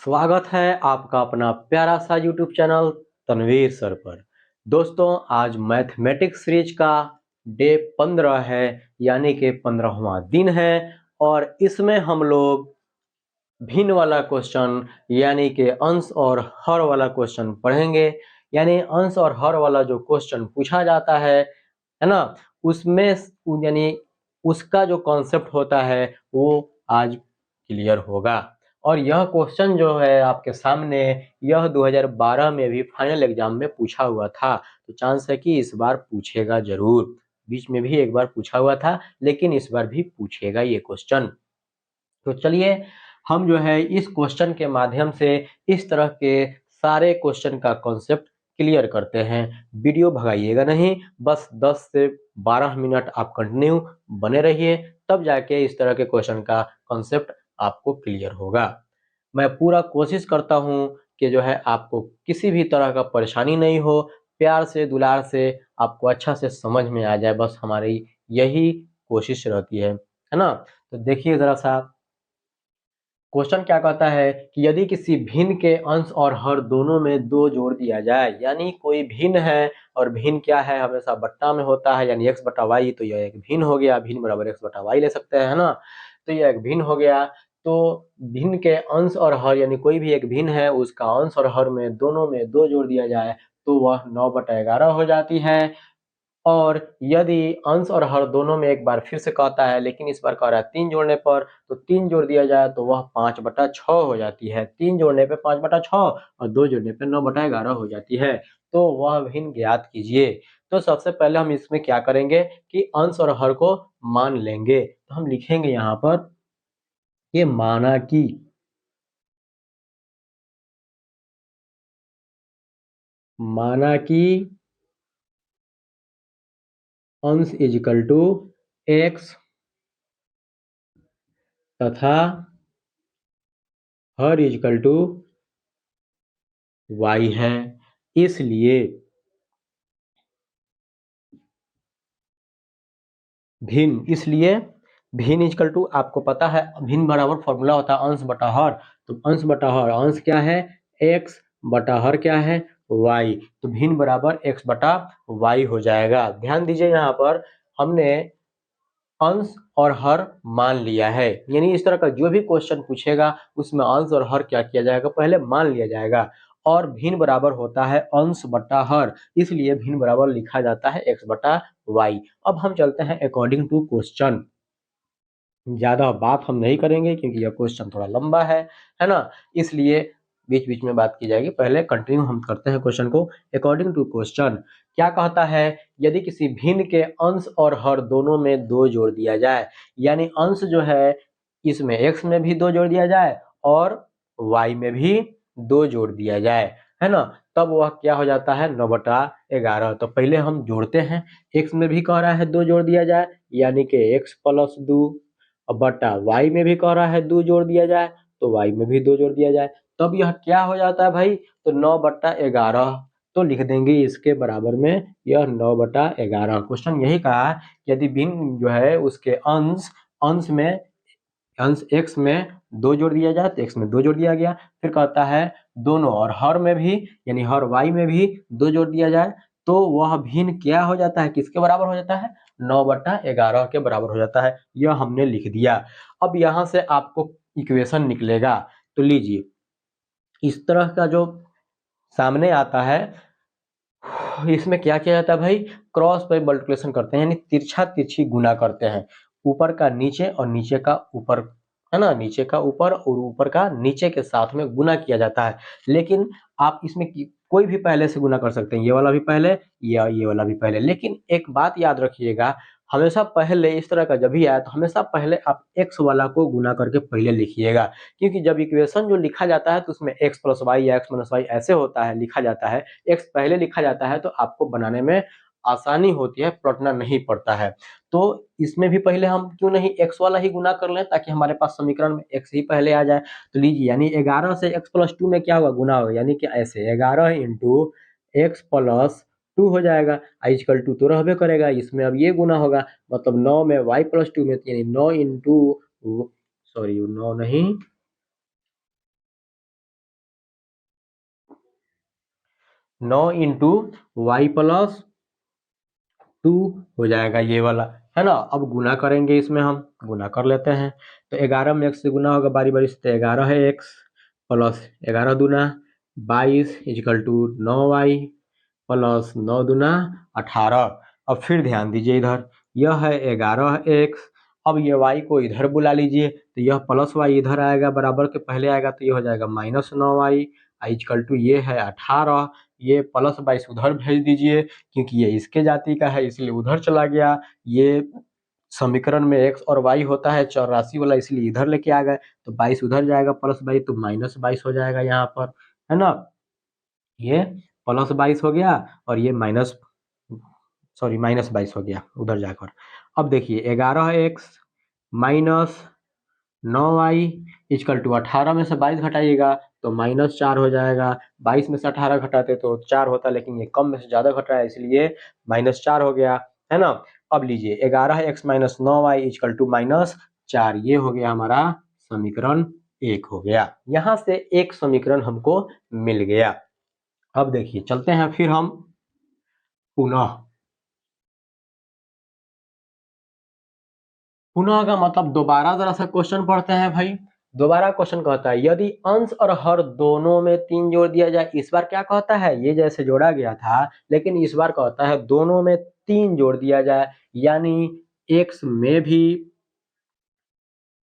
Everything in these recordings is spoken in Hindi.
स्वागत है आपका अपना प्यारा सा यूट्यूब चैनल तनवीर सर पर। दोस्तों, आज मैथमेटिक्स सीरीज का डे 15 है, यानी कि 15वां दिन है। और इसमें हम लोग भिन्न वाला क्वेश्चन यानी कि अंश और हर वाला क्वेश्चन पढ़ेंगे। यानी अंश और हर वाला जो क्वेश्चन पूछा जाता है ना, उसमें यानी उसका जो कॉन्सेप्ट होता है वो आज क्लियर होगा। और यह क्वेश्चन जो है आपके सामने, यह 2012 में भी फाइनल एग्जाम में पूछा हुआ था, तो चांस है कि इस बार पूछेगा जरूर। बीच में भी एक बार पूछा हुआ था, लेकिन इस बार भी पूछेगा ये क्वेश्चन। तो चलिए हम जो है इस क्वेश्चन के माध्यम से इस तरह के सारे क्वेश्चन का कॉन्सेप्ट क्लियर करते हैं। वीडियो भगाइएगा नहीं, बस 10 से 12 मिनट आप कंटिन्यू बने रहिए, तब जाके इस तरह के क्वेश्चन का कॉन्सेप्ट आपको क्लियर होगा। मैं पूरा कोशिश करता हूँ कि जो है आपको किसी भी तरह का परेशानी नहीं हो, प्यार से दुलार से आपको अच्छा से समझ में आ जाए, बस हमारी यही कोशिश रहती है ना। तो देखिए जरा सा क्वेश्चन क्या कहता है कि यदि किसी भिन्न के अंश और हर दोनों में 2 जोड़ दिया जाए, यानी कोई भिन्न है और भिन्न क्या है, हमेशा बट्टा में होता है, यानी x बटा वाई, तो यह एक भिन्न हो गया, भिन्न बराबर x बटा वाई ले सकते हैं, है ना। तो यह एक भिन्न हो गया। तो भिन्न के अंश और हर यानी कोई भी एक भिन्न है, उसका अंश और हर में दोनों में 2 जोड़ दिया जाए तो वह 9/11 हो जाती है। और यदि अंश और हर दोनों में एक बार फिर से कहता है, लेकिन इस बार कह रहा है 3 जोड़ने पर, तो 3 जोड़ दिया जाए तो वह 5/6 हो जाती है। 3 जोड़ने पे 5/6 और 2 जोड़ने पे 9/11 हो जाती है। तो वह भिन्न ज्ञात कीजिए। तो सबसे पहले हम इसमें क्या करेंगे कि अंश और हर को मान लेंगे। तो हम लिखेंगे यहाँ पर ये माना कि अंश इज इक्वल टू एक्स तथा हर इज इक्वल टू वाई है। इसलिए भिन्न इजकल टू, आपको पता है भिन्न बराबर फॉर्मूला होता है अंश बटा हर। तो अंश बटा हर, अंश क्या है x बटा हर क्या है y, तो भिन्न बराबर x बटा y हो जाएगा। ध्यान दीजिए यहाँ पर हमने अंश और हर मान लिया है, यानी इस तरह का जो भी क्वेश्चन पूछेगा उसमें अंश और हर क्या किया जाएगा, पहले मान लिया जाएगा। और भिन्न बराबर होता है अंश बटा हर, इसलिए भिन्न बराबर लिखा जाता है x बटा वाई। अब हम चलते हैं अकॉर्डिंग टू क्वेश्चन। ज्यादा बात हम नहीं करेंगे क्योंकि यह क्वेश्चन थोड़ा लंबा है ना, इसलिए बीच बीच में बात की जाएगी। पहले कंटिन्यू हम करते हैं क्वेश्चन को। अकॉर्डिंग टू क्वेश्चन क्या कहता है, यदि किसी भिन्न के अंश और हर दोनों में 2 जोड़ दिया जाए, यानी अंश जो है इसमें x में भी 2 जोड़ दिया जाए और y में भी 2 जोड़ दिया जाए, है ना, तब वह क्या हो जाता है 9/11। तो पहले हम जोड़ते हैं, x में भी कह रहा है 2 जोड़ दिया जाए, यानी कि x प्लस 2 बटा y में भी कह रहा है 2 जोड़ दिया जाए, तो y में भी 2 जोड़ दिया जाए, तब यह क्या हो जाता है भाई, तो 9/11। तो लिख देंगे इसके बराबर में यह 9/11। क्वेश्चन यही कहा यदि भिन्न जो है उसके अंश x में 2 जोड़ दिया जाए, तो x में 2 जोड़ दिया गया। फिर कहता है दोनों और हर में भी यानी हर y में भी 2 जोड़ दिया जाए, तो वह भिन्न क्या हो जाता है, किसके बराबर हो जाता है 9/11 के बराबर हो जाता है। यह हमने लिख दिया। अब यहाँ से आपको इक्वेशन निकलेगा, तो लीजिए इस तरह का जो सामने आता है, इसमें क्या किया जाता है भाई, क्रॉस पर मल्टीप्लिकेशन करते हैं, यानी तिरछा तिरछी गुना करते हैं। ऊपर का नीचे और नीचे का ऊपर, है ना, नीचे का ऊपर और ऊपर का नीचे के साथ में गुना किया जाता है। लेकिन आप इसमें कोई भी पहले से गुना कर सकते हैं, ये वाला भी पहले या ये वाला भी पहले। लेकिन एक बात याद रखिएगा, हमेशा पहले इस तरह का जब भी आए तो हमेशा पहले आप x वाला को गुना करके पहले लिखिएगा, क्योंकि जब इक्वेशन जो लिखा जाता है तो उसमें x प्लस वाई या x माइनस वाई ऐसे होता है, लिखा जाता है, x पहले लिखा जाता है, तो आपको बनाने में आसानी होती है, पलटना नहीं पड़ता है। तो इसमें भी पहले हम क्यों नहीं x वाला ही गुना कर लें, ताकि हमारे पास समीकरण में x ही पहले आ जाए। तो लीजिए यानी 11 से x प्लस 2 में क्या होगा, गुना होगा, यानी कि ऐसे 11 इंटू एक्स प्लस 2 हो जाएगा। इक्वल टू तो रहबे करेगा, इसमें अब ये गुना होगा, मतलब 9 में y प्लस 2 में, यानी 9 इंटू, सॉरी 9 नहीं 9 इंटू वाई प्लस 2 हो जाएगा ये वाला, है ना। अब गुना करेंगे, इसमें हम गुना कर लेते हैं। तो 11 में x से गुना होगा बारी बारी से, तो 11 है x प्लस 11 दूना 22 इजिकल टू 9y प्लस 9 दूना 18। अब फिर ध्यान दीजिए इधर, यह है 11x। अब ये y को इधर बुला लीजिए, तो यह प्लस वाई इधर आएगा, बराबर के पहले आएगा, तो ये हो जाएगा -9y इजिकल टू ये है 18। ये प्लस 22 उधर भेज दीजिए, क्योंकि ये इसके जाति का है इसलिए उधर चला गया। ये समीकरण में x और y होता है चौरासी वाला, इसलिए इधर लेके आ गए, तो 22 उधर जाएगा, प्लस 22 तो -22 हो जाएगा यहाँ पर, है ना। ये प्लस 22 हो गया और ये -22 हो गया उधर जाकर। अब देखिए 11x minus 9y is equal to 18 में से 22 घटाइएगा तो -4 हो जाएगा। 22 में से 18 घटाते तो 4 होता, लेकिन ये कम में से ज्यादा घट रहा है इसलिए -4 हो गया, है ना। अब लीजिए 11x minus 9y is equal to -4, ये हो गया हमारा समीकरण 1 हो गया। यहां से एक समीकरण हमको मिल गया। अब देखिए चलते हैं फिर हम पुनः पुनः का मतलब दोबारा जरा सा क्वेश्चन पढ़ते हैं भाई। दोबारा क्वेश्चन कहता है यदि अंश और हर दोनों में 3 जोड़ दिया जाए। इस बार क्या कहता है, ये जैसे जोड़ा गया था, लेकिन इस बार कहता है दोनों में 3 जोड़ दिया जाए, यानी x में भी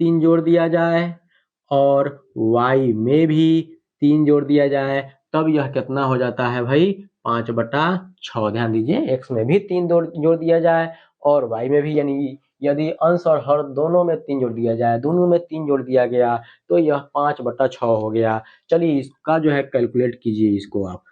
3 जोड़ दिया जाए और y में भी 3 जोड़ दिया जाए, तब यह कितना हो जाता है भाई 5/6। ध्यान दीजिए, x में भी 3 जोड़ दिया जाए और y में भी, यानी यदि अंश और हर दोनों में 3 जोड़ दिया जाए, दोनों में 3 जोड़ दिया गया, तो यह 5/6 हो गया। चलिए इसका जो है कैलकुलेट कीजिए इसको आप।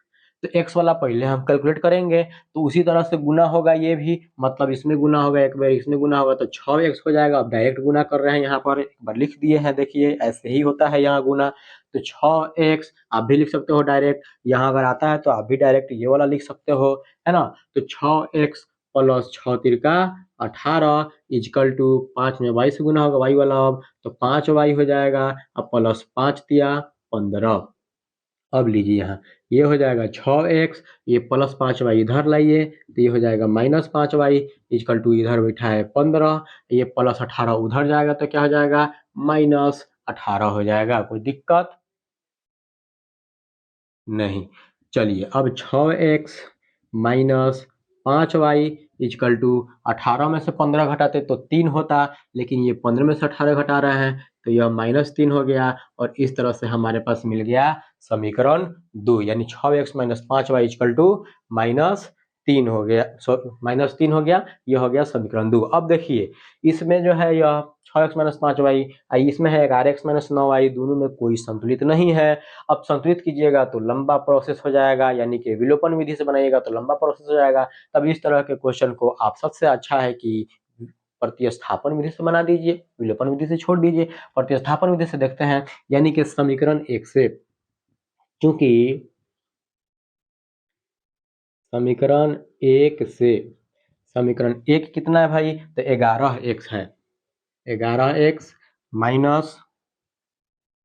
तो x वाला पहले हम कैलकुलेट करेंगे, तो उसी तरह से गुना होगा ये भी, मतलब इसमें गुना होगा एक बार, इसमें गुना होगा तो 6x हो जाएगा। अब डायरेक्ट गुना कर रहे हैं, यहाँ पर एक बार लिख दिए हैं, देखिए ऐसे ही होता है यहाँ गुना। तो 6x आप भी लिख सकते हो डायरेक्ट, यहाँ अगर आता है तो आप भी डायरेक्ट ये वाला लिख सकते हो, है ना। तो 6x प्लस 6 तिरका 18 इजकल टू 5 में y से गुना होगा y वाला, अब तो 5y हो जाएगा। अब प्लस 5 तिया 15। अब लीजिए यहाँ ये हो जाएगा 6x, ये प्लस 5y इधर लाइए तो ये हो जाएगा -5y इजकल टू इधर बैठा है 15, ये प्लस 18 उधर जाएगा तो क्या हो जाएगा -18 हो जाएगा। कोई दिक्कत नहीं। चलिए अब 6x minus 5y is equal to 18 में से 15 घटाते तो 3 होता, लेकिन ये 15 में से 18 घटा रहे हैं तो यह -3 हो गया। और इस तरह से हमारे पास मिल गया समीकरण 2, यानी 6x minus 5y is equal to -3 हो गया, -3 हो गया। यह हो गया समीकरण 2। अब देखिए इसमें जो है यह 6x माइनस 5y, इसमें है 11x माइनस 9y, दोनों में कोई संतुलित नहीं है। अब संतुलित कीजिएगा तो लंबा प्रोसेस हो जाएगा, यानी कि विलोपन विधि से बनाइएगा तो लंबा प्रोसेस हो जाएगा। तब इस तरह के क्वेश्चन को आप सबसे अच्छा है कि प्रतिस्थापन विधि से बना दीजिए, विलोपन विधि से छोड़ दीजिए। प्रतिस्थापन विधि से देखते हैं, यानी कि समीकरण 1 से, चूंकि समीकरण 1 से, समीकरण 1 कितना है भाई, तो 11x है। 11x minus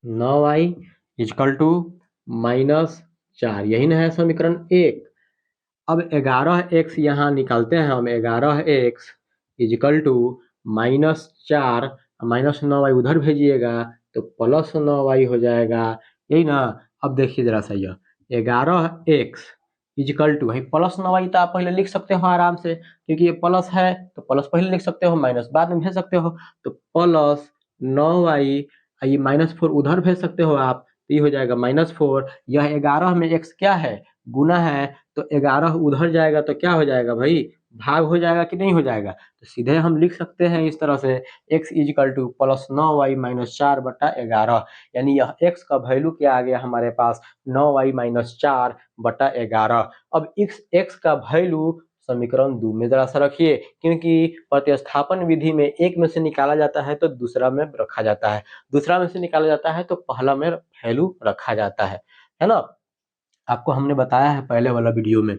9y is equal to -4, यही ना है समीकरण 1। अब 11x यहाँ निकालते हैं हम, 11x इजकल टू -4, -9y उधर भेजिएगा तो +9y हो जाएगा, यही ना। अब देखिए जरा सा, यह 11x इजकल टू है +9y, तो आप पहले लिख सकते हो आराम से, क्योंकि ये प्लस है तो प्लस पहले लिख सकते हो, माइनस बाद में भेज सकते हो। तो +9y, ये -4 उधर भेज सकते हो आप, तो ये हो जाएगा -4। यह 11 में x क्या है, गुना है, तो 11 उधर जाएगा तो क्या हो जाएगा भाई, भाग हो जाएगा कि नहीं हो जाएगा। तो सीधे हम लिख सकते हैं इस तरह से, x is equal to +9y minus 4/11, यानी यह x का वैल्यू क्या आ गया हमारे पास 9y माइनस 4/11। अब x का वैल्यू समीकरण 2 में जरा सा रखिए, क्योंकि प्रतिस्थापन विधि में एक में से निकाला जाता है तो दूसरा में रखा जाता है, दूसरा में से निकाला जाता है तो पहला में वैल्यू रखा जाता है ना। आपको हमने बताया है पहले वाला वीडियो में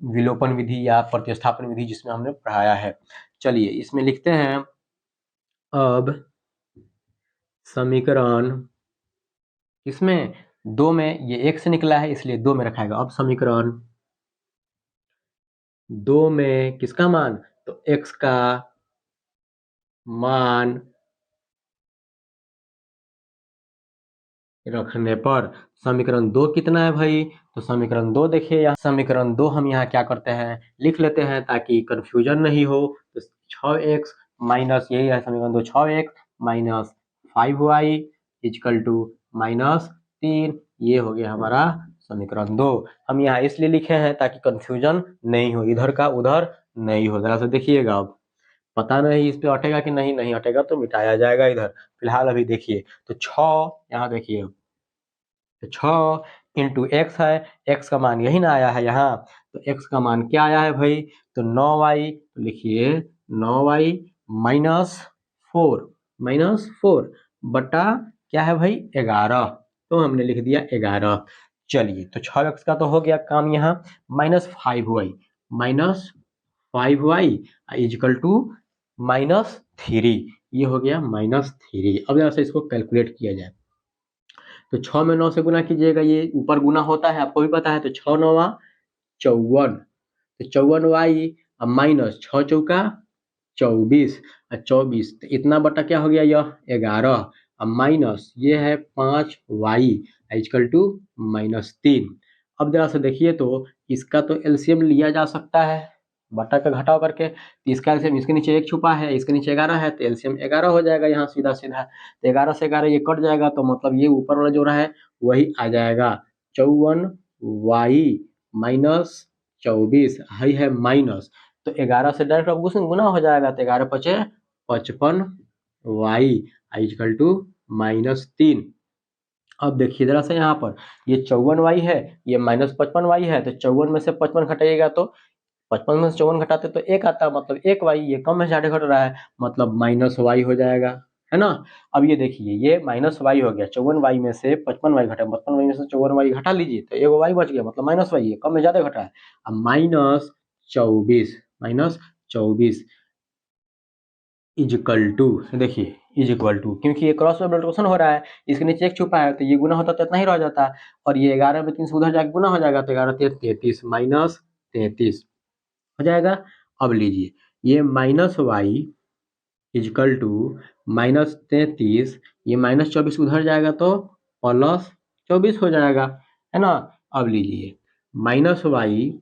विलोपन विधि या प्रतिस्थापन विधि, जिसमें हमने पढ़ाया है। चलिए इसमें लिखते हैं, अब समीकरण, इसमें 2 में ये 1 से निकला है इसलिए 2 में रखाएगा। अब समीकरण 2 में किसका मान, तो x का मान रखने पर समीकरण 2 कितना है भाई, तो समीकरण 2 देखिए, यहाँ समीकरण 2 हम यहाँ क्या करते हैं, लिख लेते हैं ताकि कंफ्यूजन नहीं हो। तो 6x माइनस, यही है समीकरण 2, 6x minus 5y is equal to -3, ये हो गया हमारा समीकरण 2। हम यहाँ इसलिए लिखे हैं ताकि कंफ्यूजन नहीं हो, इधर का उधर नहीं हो। जरा से देखिएगा, अब पता नहीं इस पे हटेगा कि नहीं, नहीं हटेगा तो मिटाया जाएगा इधर। फिलहाल अभी देखिए, तो 6 यहाँ देखिए, तो 6 इंटू एक्स है, एक्स का मान यही ना आया है यहाँ, तो एक्स का मान क्या आया है भाई, तो 9y, तो लिखिए 9y -4 बटा क्या है भाई 11, तो हमने लिख दिया 11। चलिए, तो 6x का तो हो गया काम यहाँ, -5y इजिकल टू -3, ये हो गया -3। अब जरा से इसको कैलकुलेट किया जाए, तो 6 में 9 से गुना कीजिएगा, ये ऊपर गुना होता है आपको भी पता है, तो 6 9 54, तो 54y अब माइनस 6 चौका 24 और 24, तो इतना बटा क्या हो गया यह 11, अब माइनस ये है 5y इक्वल टू -3। अब जरा से देखिए, तो इसका तो एलसीएम लिया जा सकता है बटा का घटाव करके, तो इसका एलसीएम, इसके नीचे 1 छुपा है, इसके नीचे 11 है, तो एलसीएम 11 हो जाएगा यहाँ सीधा सीधा। तो 11 से 11 ये कट जाएगा, तो मतलब ये ऊपर वाला जो रहा है वही आ जाएगा, 54y माइनस 24 है माइनस, तो 11 से डायरेक्ट अब गुना हो जाएगा, तो 11 पचे 55y इक्वल टू -3। अब देखिए जरा से यहाँ पर, ये 54y है, ये -55y है, तो 54 में से 55 घटाइएगा तो 55 में से 54 घटाते तो 1 आता, मतलब 1y, ये कम है ज्यादा घट रहा है, मतलब -y हो जाएगा, है ना। अब ये देखिए, ये -y हो गया, 54y में से 55y घटा, 55y में से 54y घटा लीजिए तो एगो y बच गया, मतलब -y, ये कम में ज्यादा घटा है। अब -24 इजकल टू, देखिए इजकल टू, क्योंकि ये क्रॉस मल्टीप्लिकेशन हो रहा है, इसके नीचे 1 छुपा है, तो ये गुना होता तो इतना ही रह जाता, और ये 11 में 3 से उधर जाके गुना हो जाएगा, तो 11 33 -33 हो जाएगा। अब लीजिए, ये -y इजकल टू -33, ये -24 उधर जाएगा तो +24 हो जाएगा, है ना। अब लीजिए, -y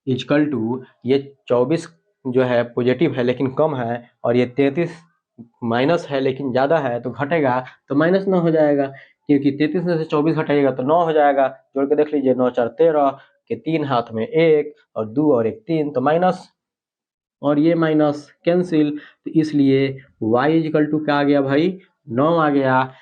इजकल टू, ये 24 जो है पॉजिटिव है लेकिन कम है, और ये 33 माइनस है लेकिन ज़्यादा है, तो घटेगा तो -9 हो जाएगा, क्योंकि 33 में से 24 घटाइएगा तो 9 हो जाएगा। जोड़ के देख लीजिए, 9 4 13 के 3 हाथ में 1 और 2 और 1 3, तो माइनस, और ये माइनस कैंसिल, तो इसलिए y इक्वल टू क्या आ गया भाई, 9 आ गया।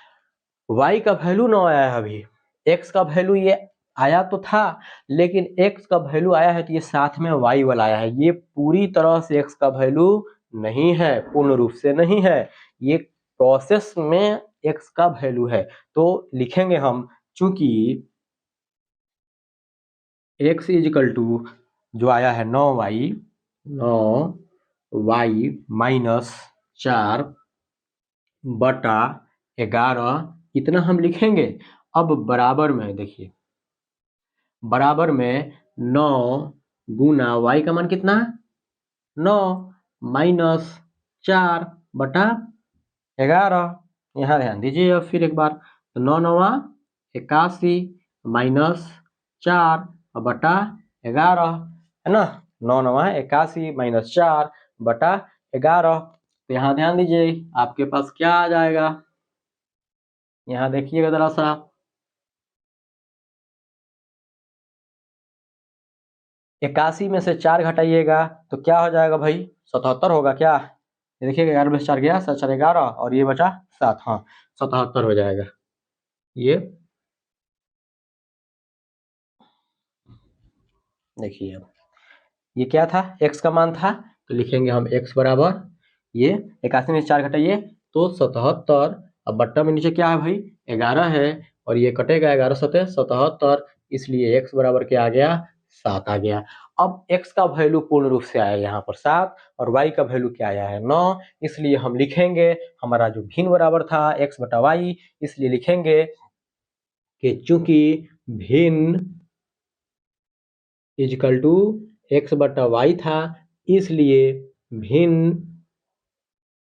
y का वैल्यू 9 आया है, अभी x का वैल्यू ये आया तो था, लेकिन x का वैल्यू आया है तो ये साथ में y वाला आया है, ये पूरी तरह से x का वैल्यू नहीं है, पूर्ण रूप से नहीं है, ये प्रोसेस में x का वैल्यू है। तो लिखेंगे हम, चूंकि x इजिकल टू जो आया है 9y -4 बटा 11, इतना हम लिखेंगे। अब बराबर में देखिए, बराबर में 9 गुना y का मान कितना, 9 -4 बटा 11, यहाँ ध्यान दीजिए अब फिर एक बार, तो 9 9 81 -4 बटा 11, है ना, 9 9 81 -4 बटा 11। तो यहाँ ध्यान दीजिए, आपके पास क्या आ जाएगा, यहाँ देखिएगा जरा सा, इक्यासी में से 4 घटाइएगा तो क्या हो जाएगा भाई, 77 होगा क्या, देखिएगा 11 में से 4 गया, 7 4 11, और ये बचा 7, हाँ 77 हो जाएगा। ये देखिए, अब ये क्या था, x का मान था, तो लिखेंगे हम x बराबर, ये 81 में से 4 घटाइए तो 77, अब बट्टा में नीचे क्या है भाई 11 है, और ये कटेगा 11 सते 77, इसलिए x बराबर क्या आ गया, 7 आ गया। अब x का वैल्यू पूर्ण रूप से आया यहाँ पर 7, और y का वैल्यू क्या आया है 9, इसलिए हम लिखेंगे, हमारा जो भिन्न बराबर था x बटा y, इसलिए लिखेंगे कि चूंकि भिन्न इजकल टू x बटा वाई था, इसलिए भिन्न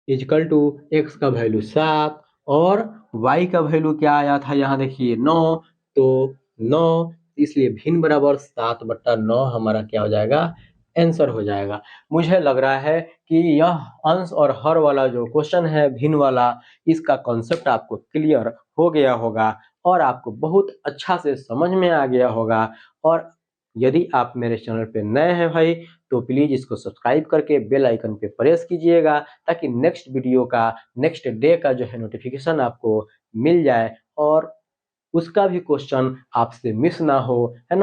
इजकल टू x का वैल्यू 7 और y का वैल्यू क्या आया था, यहाँ देखिए 9, तो 9, इसलिए भिन्न बराबर 7/9 हमारा क्या हो जाएगा, आंसर हो जाएगा। मुझे लग रहा है कि यह अंश और हर वाला जो क्वेश्चन है भिन्न वाला, इसका कॉन्सेप्ट आपको क्लियर हो गया होगा और आपको बहुत अच्छा से समझ में आ गया होगा। और यदि आप मेरे चैनल पे नए हैं भाई, तो प्लीज इसको सब्सक्राइब करके बेल आइकन पे प्रेस कीजिएगा, ताकि नेक्स्ट वीडियो का, नेक्स्ट डे का जो है नोटिफिकेशन आपको मिल जाए और उसका भी क्वेश्चन आपसे मिस ना हो, है ना।